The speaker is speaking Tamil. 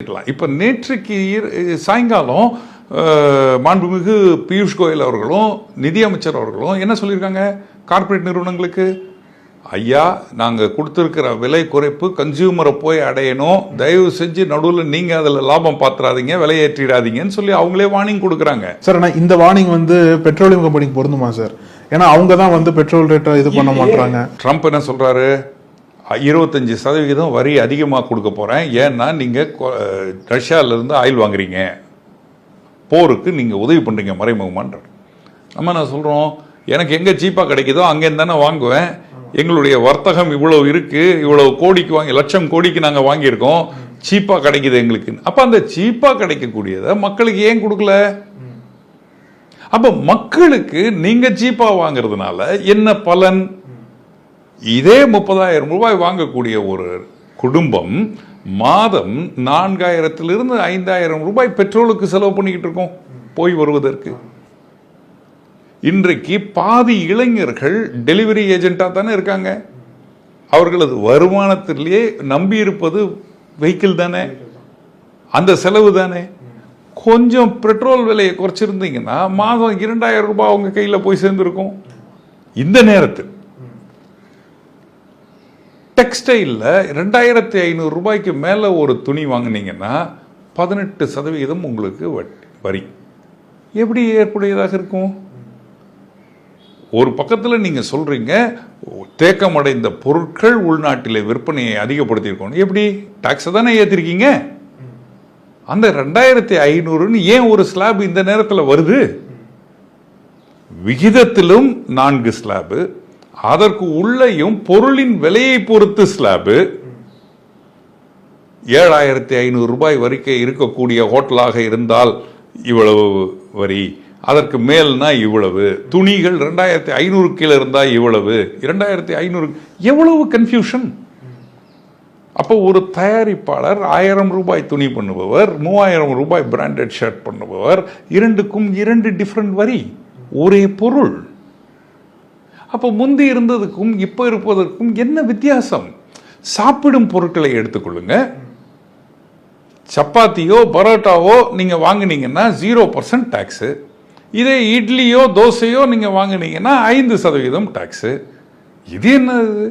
இப்போ நேற்றுக்கு சாயங்காலம் மாண்புமிகு பியூஷ் கோயல் அவர்களும் நிதியமைச்சர் அவர்களும் என்ன சொல்லியிருக்காங்க கார்ப்பரேட் நிறுவனங்களுக்கு, ஐயா நாங்கள் கொடுத்துருக்கிற விலை குறைப்பு கன்சியூமரை போய் அடையணும், தயவு செஞ்சு நடுவில் நீங்கள் அதில் லாபம் பார்த்துறாதீங்க, விலையேற்றிடாதீங்கன்னு சொல்லி அவங்களே வார்னிங் கொடுக்குறாங்க. சார் ஆனால் இந்த வார்னிங் பெட்ரோலியம் கம்பெனிக்கு பொருந்துமா சார்? ஏன்னா அவங்க தான் பெட்ரோல் ரேட்டை இது பண்ண மாட்டாங்க. ட்ரம்ப் என்ன சொல்கிறாரு, 25% வரி அதிகமாக கொடுக்க போகிறேன், ஏன்னா நீங்கள் ரஷ்யாவிலேருந்து ஆயில் வாங்குறீங்க, போருக்கு நீங்கள் உதவி பண்ணுறீங்க மறைமுகமான்ற. நம்ம என்ன சொல்கிறோம், எனக்கு எங்கே சீப்பாக கிடைக்குதோ அங்கேருந்து தானே வாங்குவேன், எங்களுடைய வர்த்தகம் இவ்வளோ இருக்குது, இவ்வளோ கோடிக்கு வாங்கி லட்சம் கோடிக்கு நாங்கள் வாங்கியிருக்கோம், சீப்பாக கிடைக்குது எங்களுக்கு. அப்போ அந்த சீப்பாக கிடைக்கக்கூடியதை மக்களுக்கு ஏன் கொடுக்கல? அப்போ மக்களுக்கு நீங்கள் சீப்பாக வாங்குறதுனால என்ன பலன்? இதே 30,000 ரூபாய் வாங்கக்கூடிய ஒரு குடும்பம் மாதம் 4,000 to 5,000 ரூபாய் பெட்ரோலுக்கு செலவு பண்ணிக்கிட்டு இருக்கோம் போய் வருவதற்கு. இன்றைக்கு பாதி இளைஞர்கள் டெலிவரி ஏஜென்ட்டாக தானே இருக்காங்க. அவர்களது வருமானத்திலேயே நம்பி இருப்பது வெஹிக்கிள் தானே, அந்த செலவு தானே. கொஞ்சம் பெட்ரோல் விலையை குறைச்சிருந்தீங்கன்னா மாதம் 2,000 ரூபாய் அவங்க கையில் போய் சேர்ந்துருக்கும். இந்த நேரத்தில் டெக்ஸ்டைலில் 2,500 ரூபாய்க்கு மேலே ஒரு துணி வாங்கினீங்கன்னா 18% உங்களுக்கு வரி. எப்படி ஏற்புடையதாக இருக்கும்? ஒரு பக்கத்தில் நீங்கள் சொல்கிறீங்க தேக்கமடைந்த பொருட்கள் உள்நாட்டில் விற்பனையை அதிகப்படுத்தியிருக்கோம், எப்படி டாக்ஸை தானே ஏற்றிருக்கீங்க? அந்த 2,500 ஏன் ஒரு ஸ்லாப் இந்த நேரத்தில் வருது? விகிதத்திலும் 4 ஸ்லாபு, அதற்கு உள்ளேயும் பொருளின் விலையை பொறுத்து ஸ்லாபு. 7,500 ரூபாய் வரைக்கும் இருக்கக்கூடிய ஹோட்டலாக இருந்தால் இவ்வளவு வரி, அதற்கு மேல்னா இவ்வளவு, துணிகள் 2,500 கீழே இருந்தால் இவ்வளவு, 2,500 எவ்வளவு கன்ஃபியூஷன். அப்போ ஒரு தயாரிப்பாளர் 1,000 ரூபாய் துணி பண்ணுபவர், 3,000 ரூபாய் பிராண்டட் ஷர்ட் பண்ணுபவர், இரண்டுக்கும் 2 டிஃப்ரெண்ட் வரி, ஒரே பொருள். அப்போ முந்தி இருந்ததுக்கும் இப்போ இருப்பதற்கும் என்ன வித்தியாசம்? சாப்பிடும் பொருட்களை எடுத்துக்கொள்ளுங்க. சப்பாத்தியோ பரோட்டாவோ நீங்கள் வாங்கினீங்கன்னா 0% டாக்ஸு. இதே இட்லியோ தோசையோ நீங்கள் வாங்கினீங்கன்னா 5% டாக்ஸு. இது என்னது?